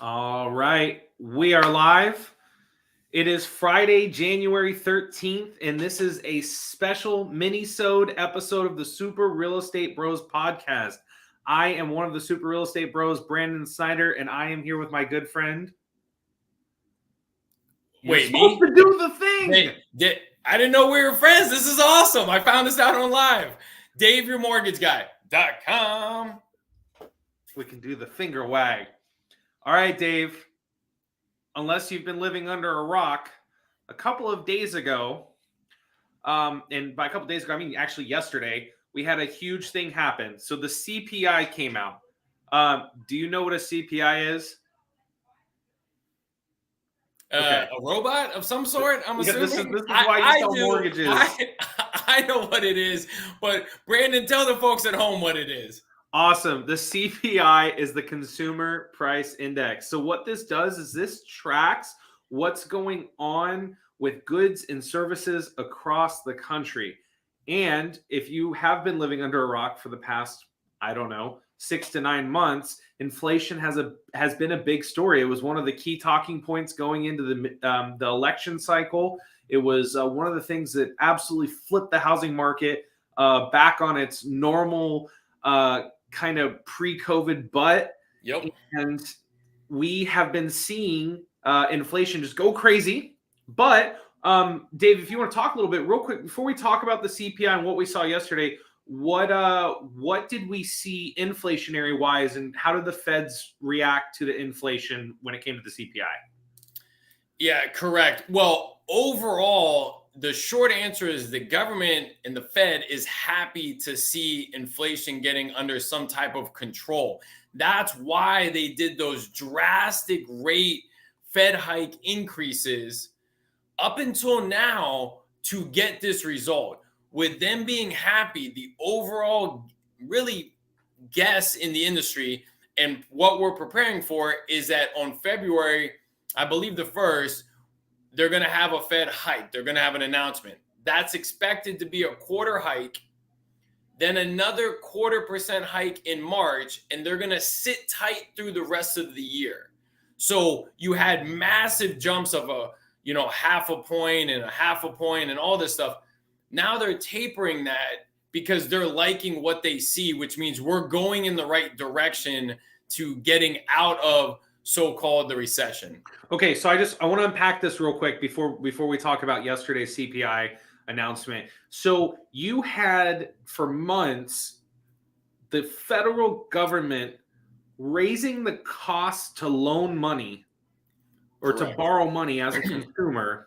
All right, we are live. It is Friday, January 13th, and this is a special mini-sode episode of the Super Real Estate Bros podcast. I am one of the Super Real Estate Bros, Brandon Snyder, and I am here with my good friend. You're supposed to do the thing. I didn't know we were friends. This is awesome. I found this out on live. DaveYourMortgageGuy.com. We can do the finger wag. All right, Dave. Unless you've been living under a rock, a couple of days ago, and by a couple of days ago, I mean actually yesterday, we had a huge thing happen. So the CPI came out. Do you know what a CPI is? Okay. A robot of some sort, I'm assuming. This is why you sell mortgages. I know what it is, but Brandon, tell the folks at home what it is. Awesome. The CPI is the Consumer Price Index. So what this does is this tracks what's going on with goods and services across the country. And if you have been living under a rock for the past, 6 to 9 months, inflation has been a big story. It was one of the key talking points going into the election cycle. It was one of the things that absolutely flipped the housing market back on its normal kind of pre-COVID butt. Yep. And we have been seeing inflation just go crazy. But Dave, if you want to talk a little bit real quick before we talk about the CPI and what we saw yesterday, what did we see inflationary wise, and how did the feds react to the inflation when it came to the CPI? Yeah, correct. Well, overall, the short answer is the government and the Fed is happy to see inflation getting under some type of control. That's why they did those drastic rate Fed hike increases up until now to get this result. With them being happy, the overall really guess in the industry and what we're preparing for is that on February, I believe the 1st, they're going to have a Fed hike. They're going to have an announcement. That's expected to be a quarter hike, then another 0.25% hike in March, and they're going to sit tight through the rest of the year. So you had massive jumps of half a point and a half a point and all this stuff. Now they're tapering that because they're liking what they see, which means we're going in the right direction to getting out of so-called the recession. Okay, so I want to unpack this real quick before we talk about yesterday's CPI announcement. So you had for months the federal government raising the cost to loan money or to borrow money as a consumer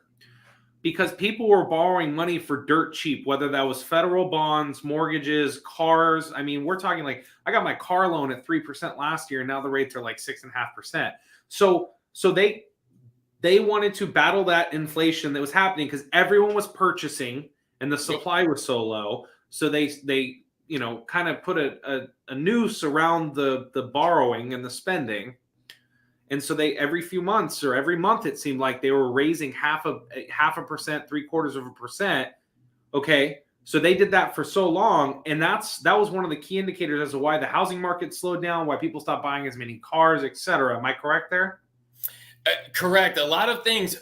because people were borrowing money for dirt cheap, whether that was federal bonds, mortgages, cars. I mean, we're talking like I got my car loan at 3% last year, and now the rates are like 6.5%. So they wanted to battle that inflation that was happening because everyone was purchasing and the supply was so low. So they kind of put a noose around the borrowing and the spending. And so they every few months or every month it seemed like they were raising half a percent, 0.75%. Okay, so they did that for so long, and that was one of the key indicators as to why the housing market slowed down, why people stopped buying as many cars, etc. Am I correct there? Correct. A lot of things,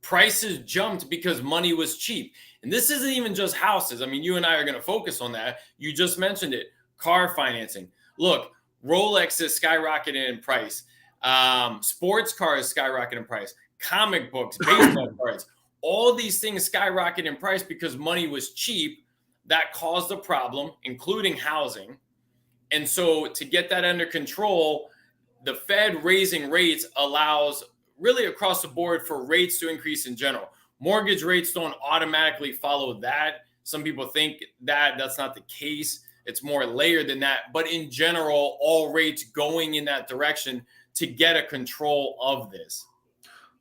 prices jumped because money was cheap. And this isn't even just houses. I mean, you and I are going to focus on that. You just mentioned it. Car financing. Look, Rolex is skyrocketing in price. Sports cars skyrocket in price. Comic books, baseball cards. All these things skyrocket in price because money was cheap. That caused a problem, including housing. And so to get that under control, the Fed raising rates allows really across the board for rates to increase in general. Mortgage rates don't automatically follow that. Some people think that that's not the case. It's more layered than that. But in general, all rates going in that direction to get a control of this.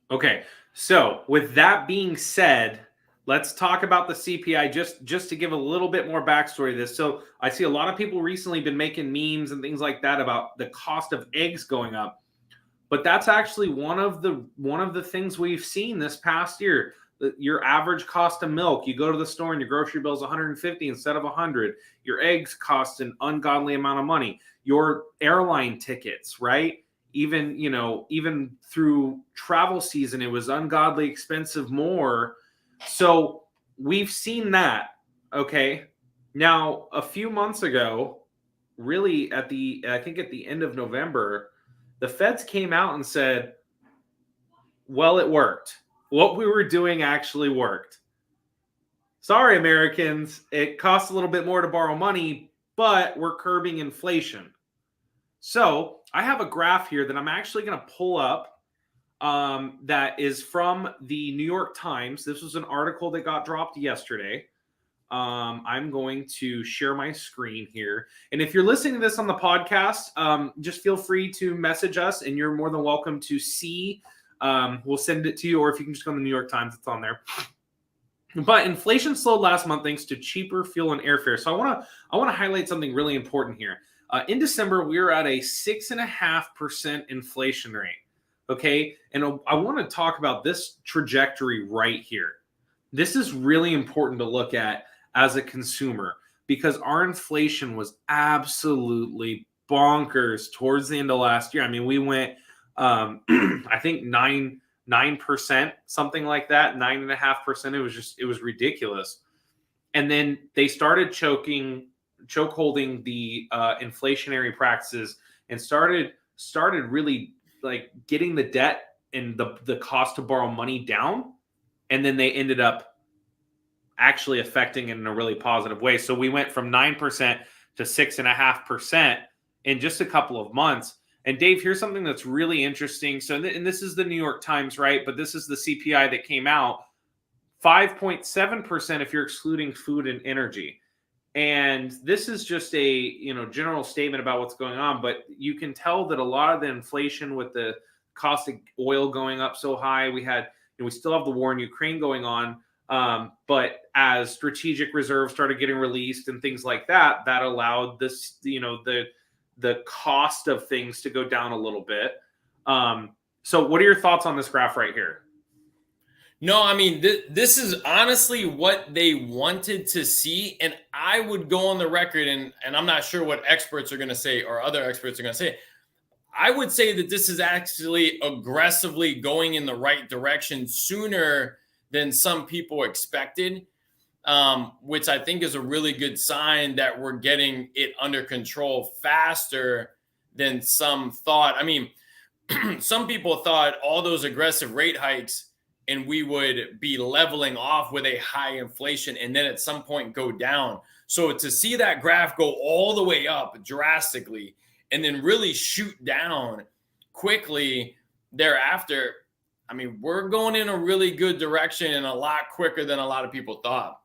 Okay. So with that being said, let's talk about the CPI just to give a little bit more backstory to this. So I see a lot of people recently been making memes and things like that about the cost of eggs going up. But that's actually one of the things we've seen this past year. Your average cost of milk, you go to the store and your grocery bill is $150 instead of $100. Your eggs cost an ungodly amount of money. Your airline tickets, right? even, even through travel season, it was ungodly expensive more. So we've seen that. Okay. Now, a few months ago, really I think at the end of November, the feds came out and said, well, it worked. What we were doing actually worked. Sorry, Americans, it costs a little bit more to borrow money, but we're curbing inflation. So I have a graph here that I'm actually going to pull up that is from the New York Times. This was an article that got dropped yesterday. I'm going to share my screen here. And if you're listening to this on the podcast, just feel free to message us, and you're more than welcome to see. We'll send it to you, or if you can just go to the New York Times, it's on there. But inflation slowed last month thanks to cheaper fuel and airfare. So I want to highlight something really important here. In December, we were at a 6.5% inflation rate. Okay, and I want to talk about this trajectory right here. This is really important to look at as a consumer, because our inflation was absolutely bonkers towards the end of last year. I mean, we went, I think 9%, something like that, 9.5%. It was ridiculous. And then they started chokeholding the inflationary practices, and started really like getting the debt and the cost to borrow money down. And then they ended up actually affecting it in a really positive way. So we went from 9% to 6.5% in just a couple of months. And Dave, here's something that's really interesting. So, and this is the New York Times, right? But this is the CPI that came out, 5.7% if you're excluding food and energy. And this is just a general statement about what's going on. But you can tell that a lot of the inflation with the cost of oil going up so high, we still have the war in Ukraine going on. But as strategic reserves started getting released and things like that, that allowed this, the cost of things to go down a little bit. So what are your thoughts on this graph right here? No, I mean, this is honestly what they wanted to see. And I would go on the record, and I'm not sure what experts are going to say or other experts are going to say. I would say that this is actually aggressively going in the right direction sooner than some people expected, which I think is a really good sign that we're getting it under control faster than some thought. I mean, some people thought all those aggressive rate hikes and we would be leveling off with a high inflation and then at some point go down. So to see that graph go all the way up drastically and then really shoot down quickly thereafter, I mean, we're going in a really good direction and a lot quicker than a lot of people thought.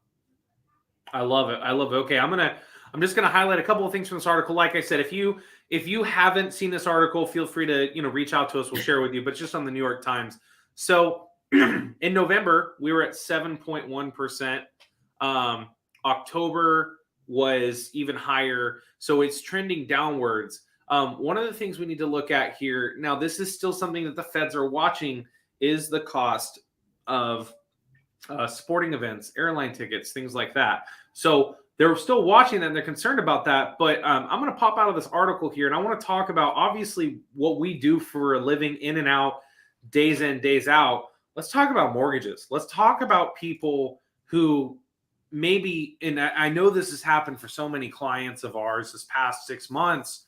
I love it. Okay, I'm just gonna highlight a couple of things from this article. Like I said, if you haven't seen this article, feel free to reach out to us. We'll share it with you. But just on the New York Times. So in November, we were at 7.1%. October was even higher. So it's trending downwards. One of the things we need to look at here, now this is still something that the feds are watching, is the cost of sporting events, airline tickets, things like that. So they're still watching that and they're concerned about that. But I'm going to pop out of this article here, and I want to talk about obviously what we do for a living, in and out, days in, days out. Let's talk about mortgages. Let's talk about people who maybe, and I know this has happened for so many clients of ours this past 6 months,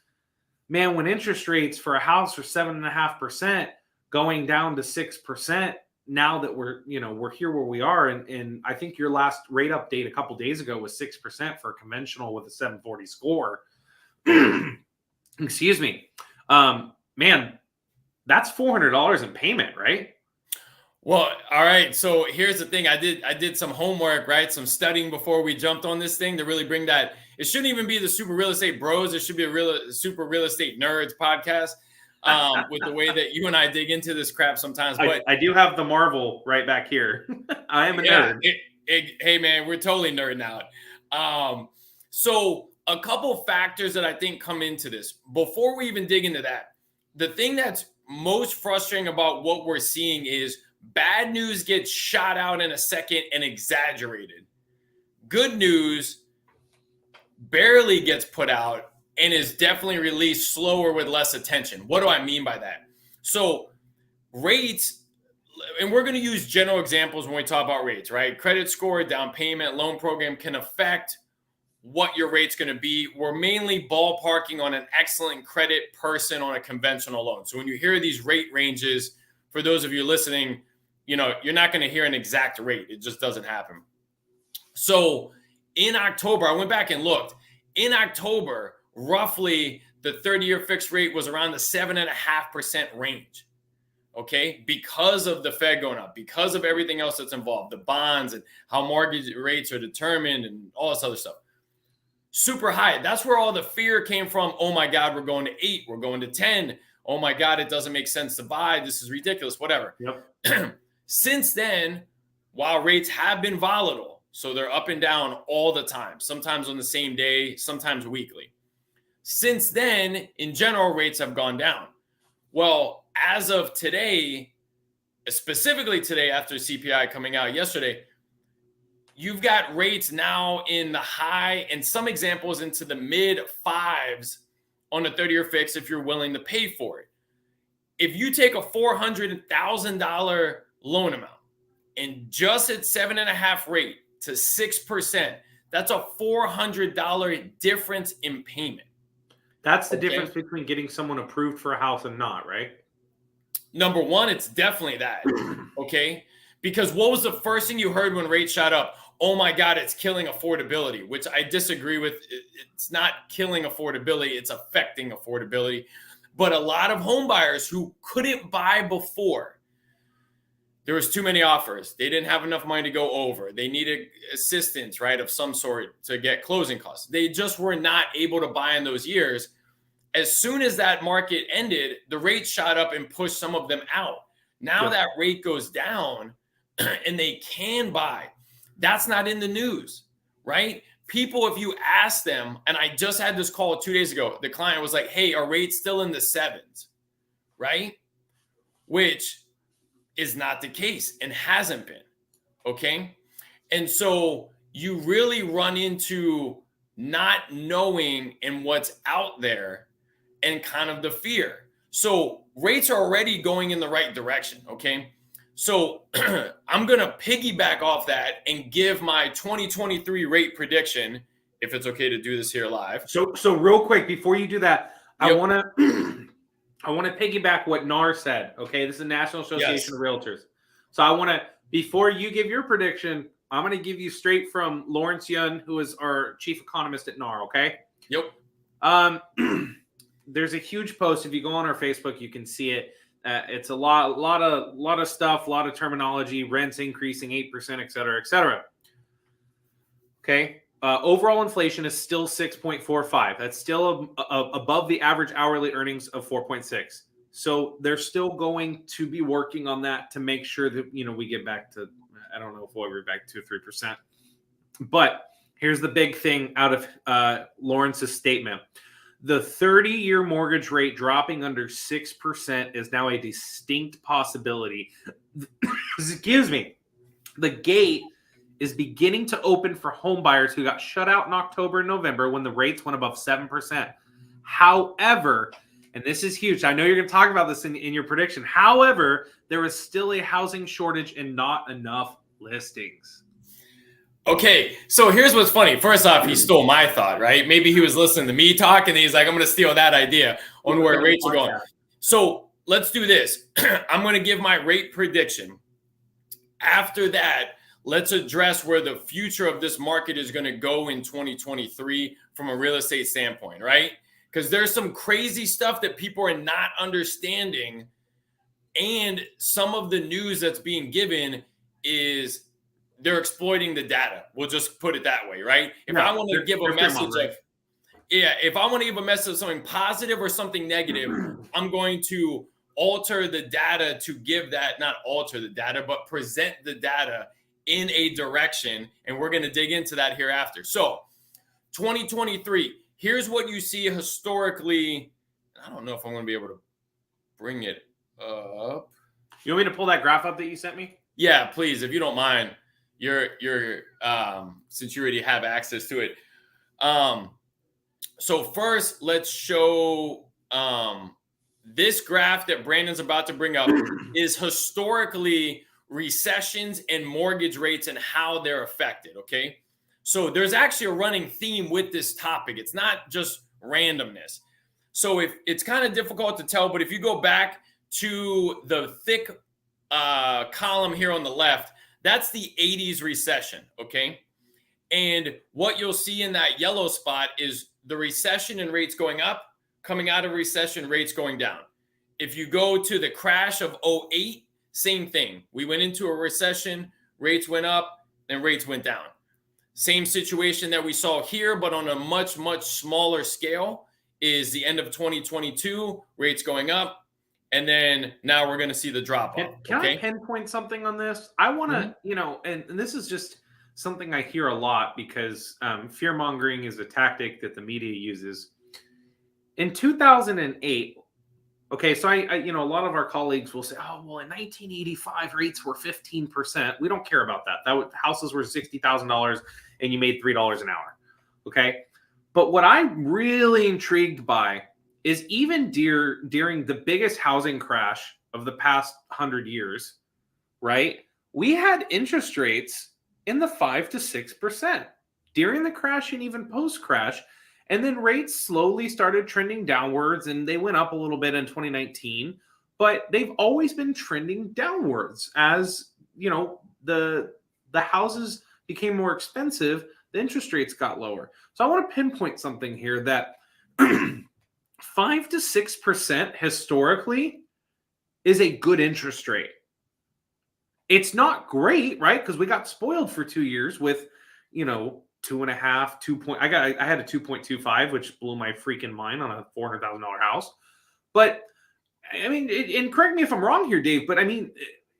man, when interest rates for a house are 7.5% going down to 6%, now that we're here where we are, and I think your last rate update a couple days ago was 6% for a conventional with a 740 score. Excuse me. Man, that's $400 in payment, right? Well, all right. So here's the thing. I did some homework, right? Some studying before we jumped on this thing to really bring that. It shouldn't even be the Super Real Estate Bros. It should be a Super Real Estate Nerds podcast. With the way that you and I dig into this crap sometimes. But I do have the Marvel right back here. I am a nerd. Hey, man, we're totally nerding out. So a couple factors that I think come into this. Before we even dig into that, the thing that's most frustrating about what we're seeing is bad news gets shot out in a second and exaggerated. Good news barely gets put out and is definitely released slower with less attention. What do I mean by that? So rates, and we're going to use general examples when we talk about rates, right? Credit score, down payment, loan program can affect what your rate's going to be. We're mainly ballparking on an excellent credit person on a conventional loan. So when you hear these rate ranges, for those of you listening, you're not going to hear an exact rate. It just doesn't happen. So in October, I went back and looked. In October, roughly the 30-year fixed rate was around the 7.5% range. Okay, because of the Fed going up, because of everything else that's involved, the bonds and how mortgage rates are determined and all this other stuff. Super high. That's where all the fear came from. Oh my God, we're going to 8, we're going to 10. Oh my God, it doesn't make sense to buy. This is ridiculous, whatever. Yep. Since then, while rates have been volatile, so they're up and down all the time, sometimes on the same day, sometimes weekly. Since then, in general, rates have gone down. Well, as of today, specifically today after CPI coming out yesterday, you've got rates now in the high and some examples into the mid 5s on a 30-year fix if you're willing to pay for it. If you take a $400,000 loan amount and just at 7.5 rate to 6%, that's a $400 difference in payment. That's the difference between getting someone approved for a house and not, right? Number one, it's definitely that. Okay. Because what was the first thing you heard when rates shot up? Oh my God, it's killing affordability, which I disagree with. It's not killing affordability, it's affecting affordability. But a lot of home buyers who couldn't buy before, there was too many offers. They didn't have enough money to go over. They needed assistance, right, of some sort to get closing costs. They just were not able to buy in those years. As soon as that market ended, the rate shot up and pushed some of them out. Now that rate goes down and they can buy. That's not in the news, right? People, if you ask them, and I just had this call 2 days ago, the client was like, hey, are rates still in the 7s, right? Which is not the case and hasn't been, okay? And so you really run into not knowing and what's out there and kind of the fear. So rates are already going in the right direction, okay? So I'm going to piggyback off that and give my 2023 rate prediction, if it's okay to do this here live. So real quick, before you do that, I want to piggyback what NAR said, okay? This is the National Association of Realtors. So I want to, before you give your prediction, I'm going to give you straight from Lawrence Yun, who is our chief economist at NAR, okay? Yep. There's a huge post. If you go on our Facebook, you can see it. It's a lot of stuff, a lot of terminology, rents increasing 8%, et cetera, et cetera. Okay. Overall inflation is still 6.45. That's still above the average hourly earnings of 4.6. So they're still going to be working on that to make sure that, we get back to, I don't know if we'll ever back to 3%. But here's the big thing out of Lawrence's statement. The 30-year mortgage rate dropping under 6% is now a distinct possibility. Excuse me. The gate is beginning to open for home buyers who got shut out in October and November when the rates went above 7%. However, and this is huge, I know you're going to talk about this in your prediction. However, there is still a housing shortage and not enough listings. Okay, so here's what's funny. First off, he stole my thought, right? Maybe he was listening to me talk and he's like, I'm going to steal that idea on where rates are going. So let's do this. I'm going to give my rate prediction. After that, let's address where the future of this market is going to go in 2023 from a real estate standpoint, right? Because there's some crazy stuff that people are not understanding. And some of the news that's being given is they're exploiting the data. We'll just put it that way, right? If I want to give a message of, if I want to give a message of something positive or something negative, I'm going to alter the data to give that, not alter the data, but present the data in a direction. And we're going to dig into that hereafter. So 2023, here's what you see historically. I don't know if I'm going to be able to bring it up. You want me to pull that graph up that you sent me? Yeah, please, if you don't mind. You're since you already have access to it. So first, let's show this graph that Brandon's about to bring up is historically recessions and mortgage rates and how they're affected. Okay. So there's actually a running theme with this topic. It's not just randomness. So if it's kind of difficult to tell, but if you go back to the thick column here on the left, that's the 80s recession. Okay. And what you'll see in that yellow spot is the recession and rates going up, coming out of recession, rates going down. If you go to the crash of '08, same thing. We went into a recession, rates went up, and rates went down. Same situation that we saw here, but on a much, much smaller scale is the end of 2022, rates going up. And then now we're going to see the drop off. Can I pinpoint something on this? I want to, and this is just something I hear a lot because fear mongering is a tactic that the media uses. In 2008, okay, so I a lot of our colleagues will say, oh, well, in 1985, rates were 15%. We don't care about that. Houses were $60,000 and you made $3 an hour. Okay. But what I'm really intrigued by is even during the biggest housing crash of the past 100 years, right? We had interest rates in the 5 to 6% during the crash and even post-crash. And then rates slowly started trending downwards and they went up a little bit in 2019, but they've always been trending downwards as, the houses became more expensive, the interest rates got lower. So I want to pinpoint something here that 5 to 6% historically is a good interest rate. It's not great, right? Because we got spoiled for 2 years with, 2.5, 2. I had a 2.25, which blew my freaking mind on a $400,000 house. But I mean, and correct me if I'm wrong here, Dave, but I mean,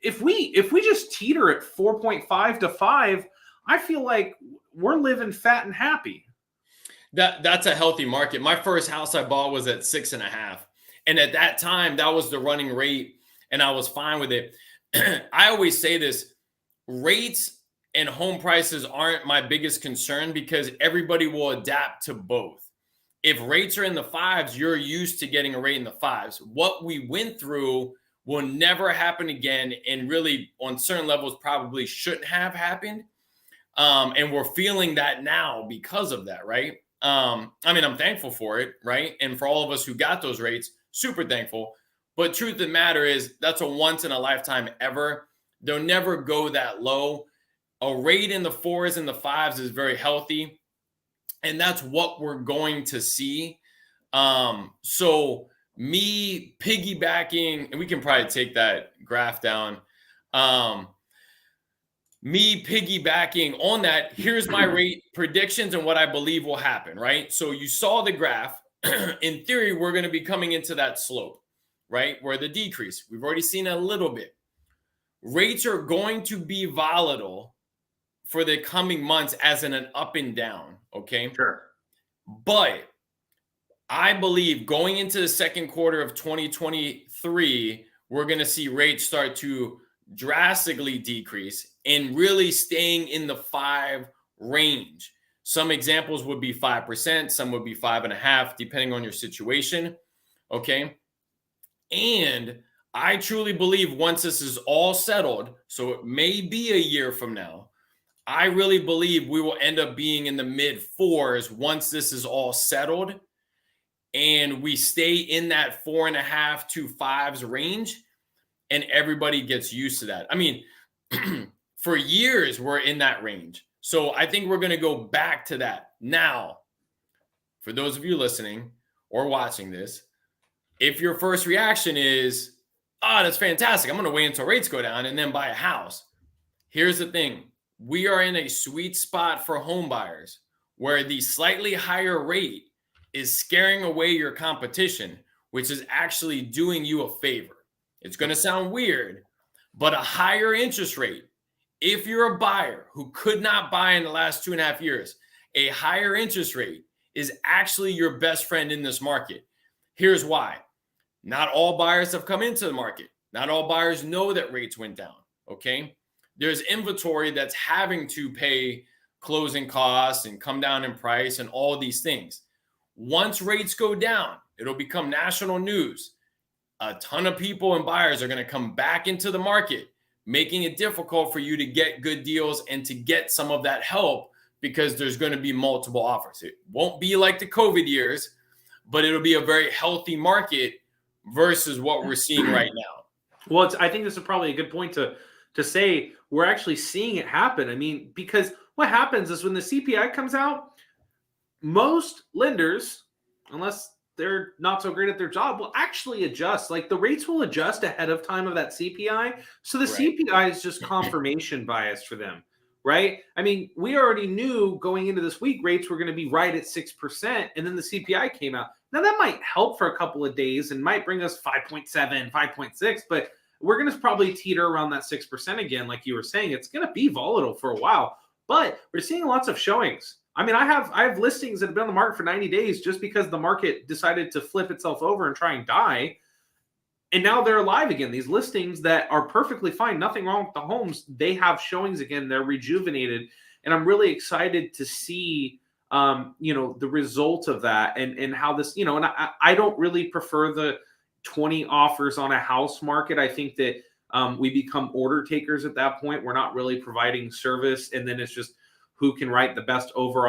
if we just teeter at 4.5 to 5, I feel like we're living fat and happy. That's a healthy market. My first house I bought was at 6.5. And at that time, that was the running rate, and I was fine with it. I always say this, rates and home prices aren't my biggest concern because everybody will adapt to both. If rates are in the 5s, you're used to getting a rate in the 5s. What we went through will never happen again, and really on certain levels probably shouldn't have happened. And we're feeling that now because of that, right? I'm thankful for it, right? And for all of us who got those rates, super thankful. But truth of the matter is that's a once in a lifetime ever. They'll never go that low. A rate in the 4s and the 5s is very healthy. And that's what we're going to see. So me piggybacking, and we can probably take that graph down. Me piggybacking on that, here's my rate predictions and what I believe will happen, right? So you saw the graph. In theory, we're going to be coming into that slope, right? Where the decrease, we've already seen a little bit. Rates are going to be volatile for the coming months as in an up and down, okay? Sure. But I believe going into the second quarter of 2023, we're going to see rates start to drastically decrease and really staying in the 5 range. Some examples would be 5%, some would be 5.5%, depending on your situation. Okay. And I truly believe once this is all settled, so it may be a year from now, I really believe we will end up being in the mid 4s once this is all settled and we stay in that 4.5 to 5s range and everybody gets used to that. I mean, for years, we're in that range. So I think we're going to go back to that. Now, for those of you listening or watching this, if your first reaction is, oh, that's fantastic, I'm going to wait until rates go down and then buy a house. Here's the thing. We are in a sweet spot for home buyers where the slightly higher rate is scaring away your competition, which is actually doing you a favor. It's going to sound weird, but a higher interest rate, if you're a buyer who could not buy in the last 2.5 years, a higher interest rate is actually your best friend in this market. Here's why. Not all buyers have come into the market. Not all buyers know that rates went down, okay? There's inventory that's having to pay closing costs and come down in price and all these things. Once rates go down, it'll become national news. A ton of people and buyers are going to come back into the market, making it difficult for you to get good deals and to get some of that help because there's going to be multiple offers. It won't be like the COVID years, but it'll be a very healthy market versus what we're seeing right now. Well, I think this is probably a good point to say we're actually seeing it happen. I mean, because what happens is when the CPI comes out, most lenders, unless they're not so great at their job, will actually adjust. Like the rates will adjust ahead of time of that CPI. So the CPI is just confirmation bias for them, right? I mean, we already knew going into this week rates were going to be right at 6%, and then the CPI came out. Now that might help for a couple of days and might bring us 5.7, 5.6, but we're going to probably teeter around that 6% again. Like you were saying, it's going to be volatile for a while, but we're seeing lots of showings. I mean, I have listings that have been on the market for 90 days just because the market decided to flip itself over and try and die. And now they're alive again. These listings that are perfectly fine, nothing wrong with the homes, they have showings again. They're rejuvenated. And I'm really excited to see, the result of that and how this, and I don't really prefer the 20 offers on a house market. I think that we become order takers at that point. We're not really providing service. And then it's just who can write the best over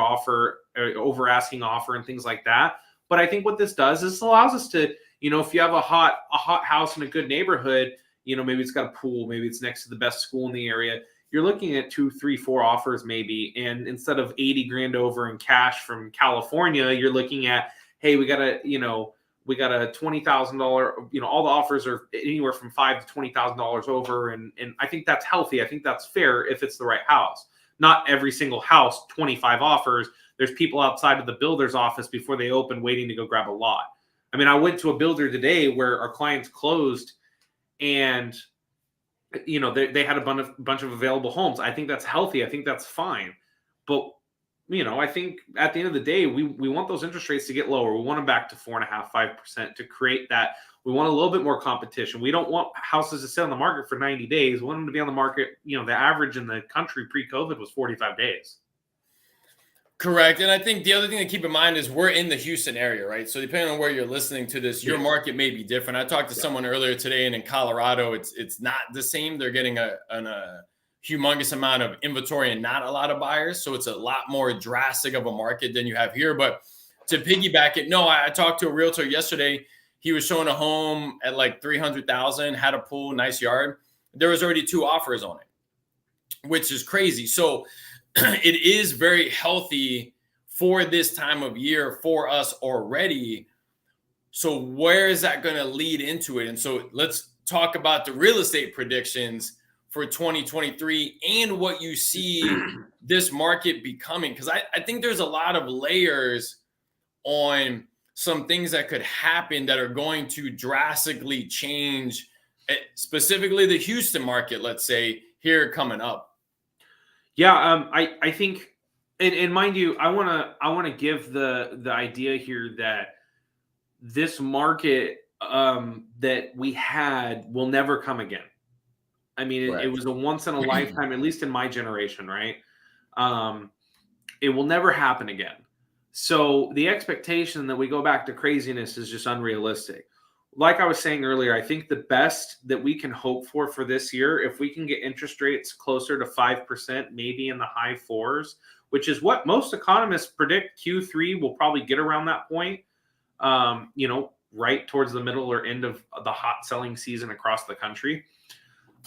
asking offer and things like that. But I think what this does is allows us to, if you have a hot house in a good neighborhood, maybe it's got a pool, maybe it's next to the best school in the area. You're looking at 2, 3, 4 offers maybe. And instead of 80 grand over in cash from California, you're looking at, hey, we got a $20,000, all the offers are anywhere from $5,000 to $20,000 over. And I think that's healthy. I think that's fair if it's the right house. Not every single house, 25 offers. There's people outside of the builder's office before they open waiting to go grab a lot. I mean, I went to a builder today where our clients closed and, they had a bunch of available homes. I think that's healthy. I think that's fine. But, I think at the end of the day, we want those interest rates to get lower. We want them back to 4.5%, 5% to create that. We want a little bit more competition. We don't want houses to sit on the market for 90 days. We want them to be on the market. The average in the country pre-COVID was 45 days. Correct. And I think the other thing to keep in mind is we're in the Houston area, right? So depending on where you're listening to this, your market may be different. I talked to someone earlier today, and in Colorado, it's not the same. They're getting a humongous amount of inventory and not a lot of buyers. So it's a lot more drastic of a market than you have here. But to piggyback it, no, I talked to a realtor yesterday. He was showing a home at like $300,000, had a pool, nice yard. There was already 2 offers on it, which is crazy. So it is very healthy for this time of year for us already. So where is that going to lead into it? And so let's talk about the real estate predictions for 2023 and what you see this market becoming. Because I think there's a lot of layers on some things that could happen that are going to drastically change, specifically the Houston market, let's say, here coming up. Yeah, I think, and mind you, I want to give the idea here that this market that we had will never come again. I mean, it was a once in a lifetime, at least in my generation, right? It will never happen again. So the expectation that we go back to craziness is just unrealistic. Like I was saying earlier, I think the best that we can hope for this year, if we can get interest rates closer to 5%, maybe in the high 4s, which is what most economists predict Q3 will probably get around that point, right towards the middle or end of the hot selling season across the country.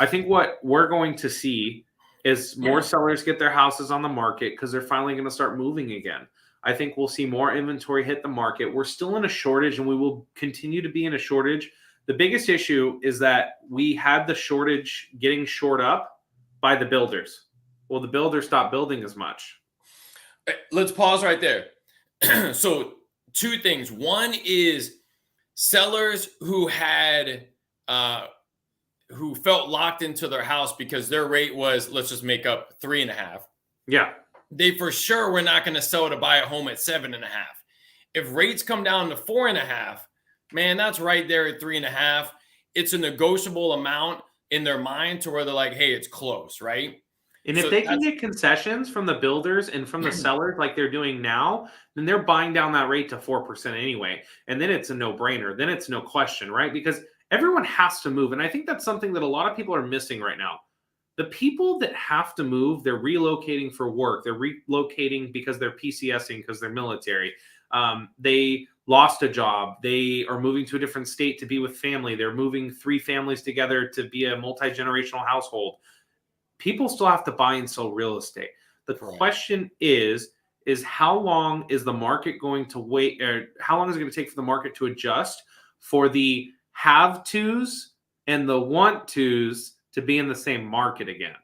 I think what we're going to see is more sellers get their houses on the market because they're finally going to start moving again. I think we'll see more inventory hit the market. We're still in a shortage and we will continue to be in a shortage. The biggest issue is that we had the shortage getting shored up by the builders. Well, the builders stopped building as much. Let's pause right there. So 2 things. One is sellers who had who felt locked into their house because their rate was, let's just make up 3.5. Yeah. They for sure were not going to sell to buy a home at 7.5. If rates come down to 4.5, man, that's right there at 3.5. It's a negotiable amount in their mind to where they're like, hey, it's close, right? And if So they can that's get concessions from the builders and from the sellers like they're doing now, then they're buying down that rate to 4% anyway. And then it's a no-brainer. Then it's no question, right? Because everyone has to move. And I think that's something that a lot of people are missing right now. The people that have to move, they're relocating for work. They're relocating because they're PCSing because they're military. They lost a job. They are moving to a different state to be with family. They're moving 3 families together to be a multi-generational household. People still have to buy and sell real estate. The correct. question is how long is the market going to wait, or how long is it going to take for the market to adjust for the have tos and the want tos to be in the same market again?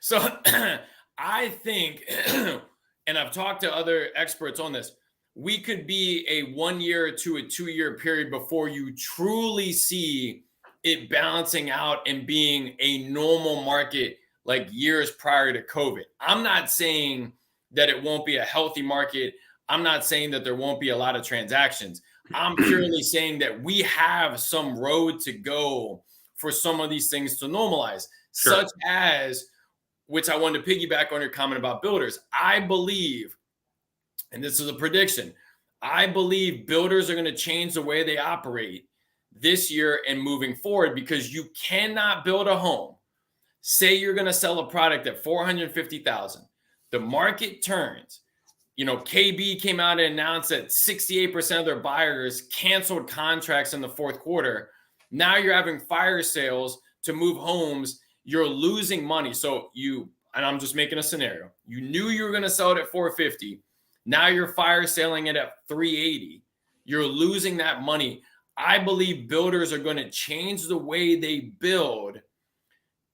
So I think, and I've talked to other experts on this, we could be a 1 year to a 2 year period before you truly see it balancing out and being a normal market like years prior to COVID. I'm not saying that it won't be a healthy market. I'm not saying that there won't be a lot of transactions. I'm purely saying that we have some road to go for some of these things to normalize, Sure. such as, which I wanted to piggyback on your comment about builders. I believe, and this is a prediction, I believe builders are going to change the way they operate this year and moving forward, because you cannot build a home. Say you're going to sell a product at $450,000. The market turns. KB came out and announced that 68% of their buyers canceled contracts in the fourth quarter. Now you're having fire sales to move homes. You're losing money. So and I'm just making a scenario. You knew you were going to sell it at $450. Now you're fire selling it at $380. You're losing that money. I believe builders are going to change the way they build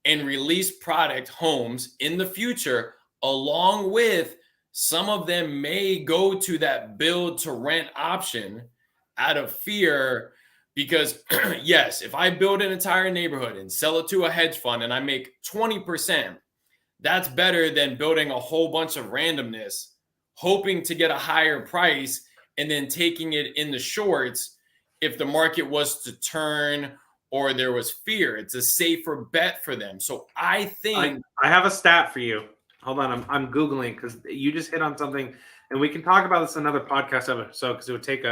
and release product homes in the future, along with some of them may go to that build to rent option out of fear. Because yes, if I build an entire neighborhood and sell it to a hedge fund and I make 20%, that's better than building a whole bunch of randomness, hoping to get a higher price and then taking it in the shorts if the market was to turn or there was fear. It's a safer bet for them. So I think I have a stat for you. Hold on, I'm Googling because you just hit on something, and we can talk about this in another podcast episode because it would take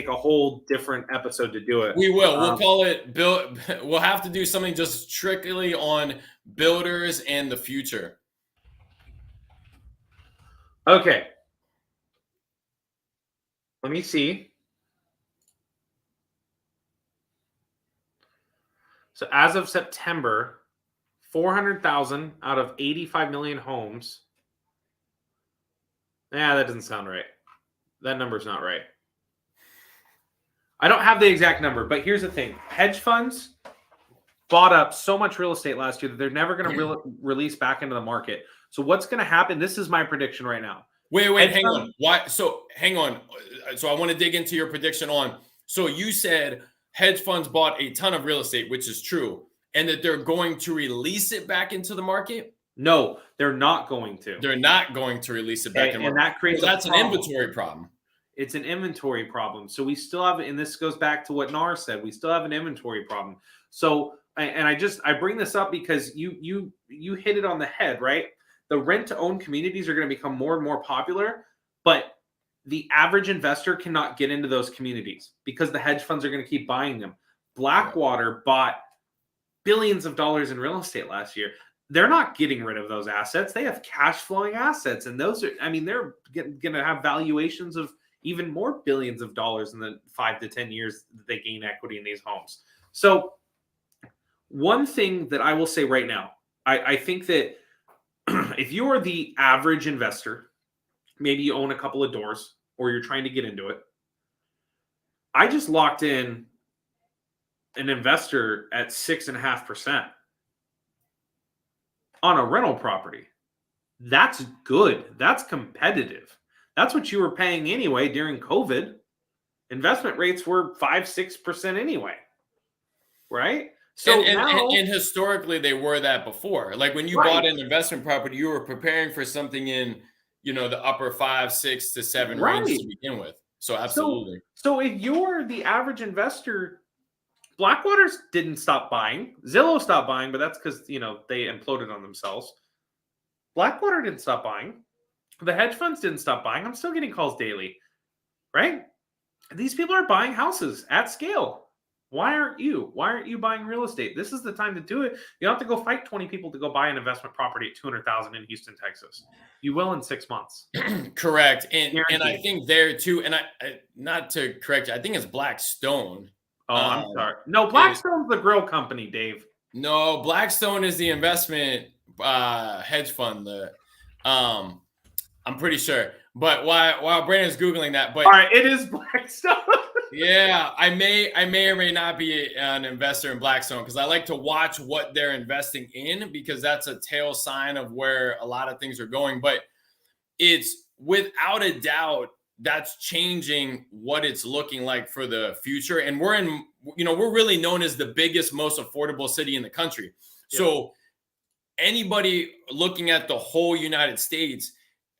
a whole different episode to do it. We will. We'll call it build. We'll have to do something just strictly on builders and the future. Okay. Let me see. So as of September, 400,000 out of 85 million homes. That doesn't sound right. That number's not right. I don't have the exact number, but here's the thing. Hedge funds bought up so much real estate last year that they're never going to release back into the market. So what's going to happen? This is my prediction right now. Wait, hang on. Why? So hang on. So I want to dig into your prediction on. So you said hedge funds bought a ton of real estate, which is true, and that they're going to release it back into the market? No, they're not going to. They're not going to release it back into the market. And that creates that's an inventory problem. It's an inventory problem. So we still have, and this goes back to what Nar said, we still have an inventory problem. So, and I bring this up because you hit it on the head, right? The rent to own communities are going to become more and more popular, but the average investor cannot get into those communities because the hedge funds are going to keep buying them. Blackwater bought billions of dollars in real estate last year. They're not getting rid of those assets. They have cash flowing assets. And those are, they're going to have valuations of even more billions of dollars in the 5 to 10 years that they gain equity in these homes. So one thing that I will say right now, I think that if you are the average investor, maybe you own a couple of doors or you're trying to get into it. I just locked in an investor at 6.5% on a rental property. That's good. That's competitive. That's what you were paying anyway during COVID. Investment rates were 5-6% anyway, right? So and historically they were that before. Like when you bought an investment property, you were preparing for something in the upper 5, 6 to 7 range to begin with. So absolutely. So if you're the average investor, Blackwater's didn't stop buying. Zillow stopped buying, but that's because they imploded on themselves. Blackwater didn't stop buying. The hedge funds didn't stop buying. I'm still getting calls daily, right? These people are buying houses at scale. Why aren't you? Why aren't you buying real estate? This is the time to do it. You don't have to go fight 20 people to go buy an investment property at $200,000 in Houston, Texas. You will in 6 months. Correct. And I Guaranteed. think there too, and I not to correct you, I think it's Blackstone. Oh, I'm sorry. No, Blackstone's the grill company, Dave. No, Blackstone is the investment hedge fund. I'm pretty sure. But while Brandon's Googling that, but all right, it is Blackstone. yeah, I may or may not be an investor in Blackstone because I like to watch what they're investing in because that's a tail sign of where a lot of things are going. But it's without a doubt that's changing what it's looking like for the future. And we're really known as the biggest, most affordable city in the country. Yeah. So anybody looking at the whole United States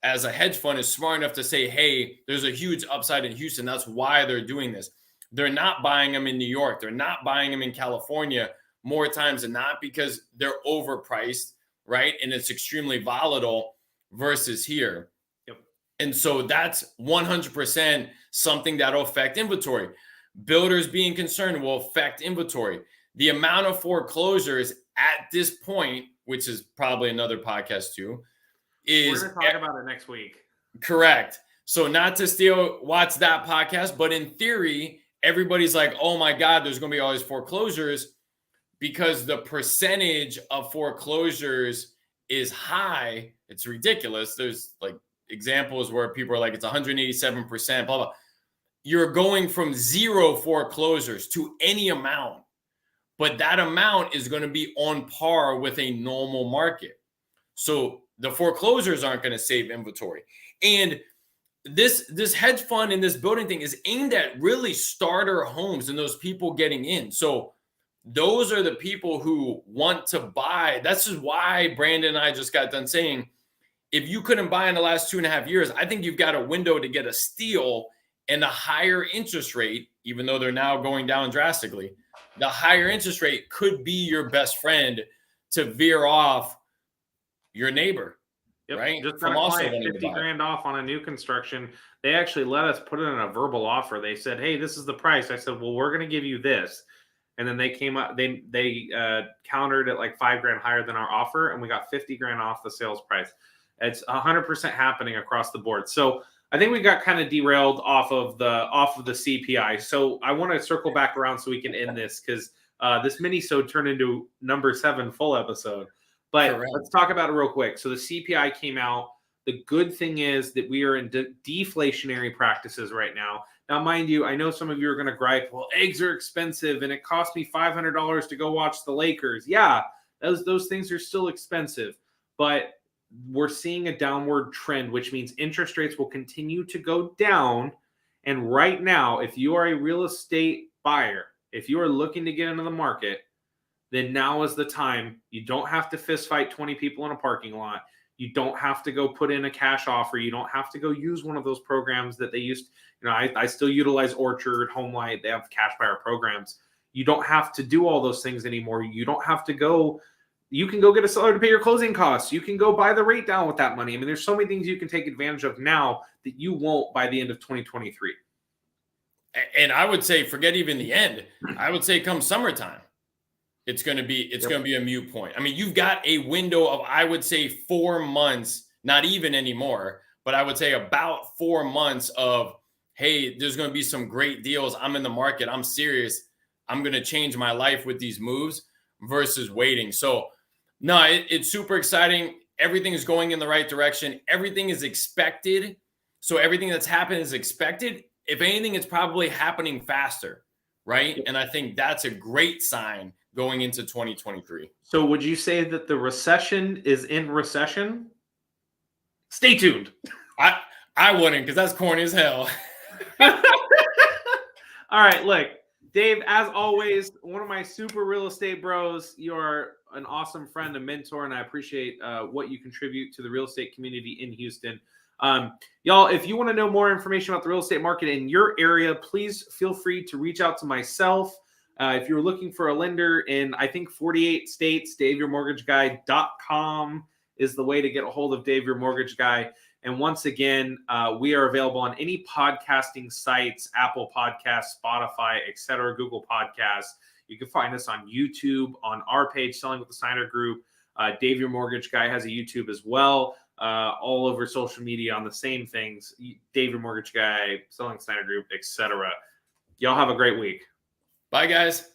as a hedge fund is smart enough to say, hey, there's a huge upside in Houston. That's why they're doing this. They're not buying them in New York. They're not buying them in California more times than not because they're overpriced, right? And it's extremely volatile versus here. Yep. And so that's 100% something that'll affect inventory. Builders being concerned will affect inventory. The amount of foreclosures at this point, which is probably another podcast too, is we're going to talk about it next week. Correct. So not to watch that podcast, but in theory, everybody's like, oh my God, there's going to be all these foreclosures because the percentage of foreclosures is high. It's ridiculous. There's like examples where people are like, it's 187%, blah, blah. You're going from 0 foreclosures to any amount, but that amount is going to be on par with a normal market. So the foreclosures aren't going to save inventory. And this hedge fund and this building thing is aimed at really starter homes and those people getting in. So those are the people who want to buy. That's just why Brandon and I just got done saying, if you couldn't buy in the last 2.5 years, I think you've got a window to get a steal, and a higher interest rate, even though they're now going down drastically, the higher interest rate could be your best friend to veer off your neighbor. Yep. Right? Just got a client 50 grand off on a new construction. They actually let us put it in a verbal offer. They said, hey, this is the price. I said, well, we're going to give you this. And then they came up, they countered it like 5 grand higher than our offer. And we got 50 grand off the sales price. It's 100% happening across the board. So I think we got kind of derailed off of the CPI. So I want to circle back around so we can end this because this mini-sode turned into number 7 full episode. But correct. Let's talk about it real quick. So the CPI came out. The good thing is that we are in deflationary practices right now. Now, mind you, I know some of you are going to gripe, well, eggs are expensive and it cost me $500 to go watch the Lakers. Yeah, those things are still expensive. But we're seeing a downward trend, which means interest rates will continue to go down. And right now, if you are a real estate buyer, if you are looking to get into the market, then now is the time. You don't have to fist fight 20 people in a parking lot. You don't have to go put in a cash offer. You don't have to go use one of those programs that they used. I still utilize Orchard, HomeLight. They have cash buyer programs. You don't have to do all those things anymore. You don't have to go. You can go get a seller to pay your closing costs. You can go buy the rate down with that money. I mean, there's so many things you can take advantage of now that you won't by the end of 2023. And I would say, forget even the end. I would say come summertime, it's going to be a moot point. I mean, you've got a window of, I would say 4 months, not even anymore, but I would say about 4 months of, hey, there's going to be some great deals. I'm in the market. I'm serious. I'm going to change my life with these moves versus waiting. So no, it's super exciting. Everything is going in the right direction. Everything is expected. So everything that's happened is expected. If anything, it's probably happening faster, right? And I think that's a great sign going into 2023. So would you say that the recession is in recession? Stay tuned. I wouldn't, because that's corny as hell. All right, look, Dave, as always, one of my super real estate bros. You're an awesome friend, a mentor, and I appreciate what you contribute to the real estate community in Houston. Y'all, if you want to know more information about the real estate market in your area, please feel free to reach out to myself. If you're looking for a lender in, I think, 48 states, DaveYourMortgageGuy.com is the way to get a hold of Dave Your Mortgage Guy. And once again, we are available on any podcasting sites, Apple Podcasts, Spotify, etc., Google Podcasts. You can find us on YouTube, on our page, Selling with the Snyder Group. Dave Your Mortgage Guy has a YouTube as well. All over social media on the same things. Dave Your Mortgage Guy, Selling Snyder Group, etc. Y'all have a great week. Bye, guys.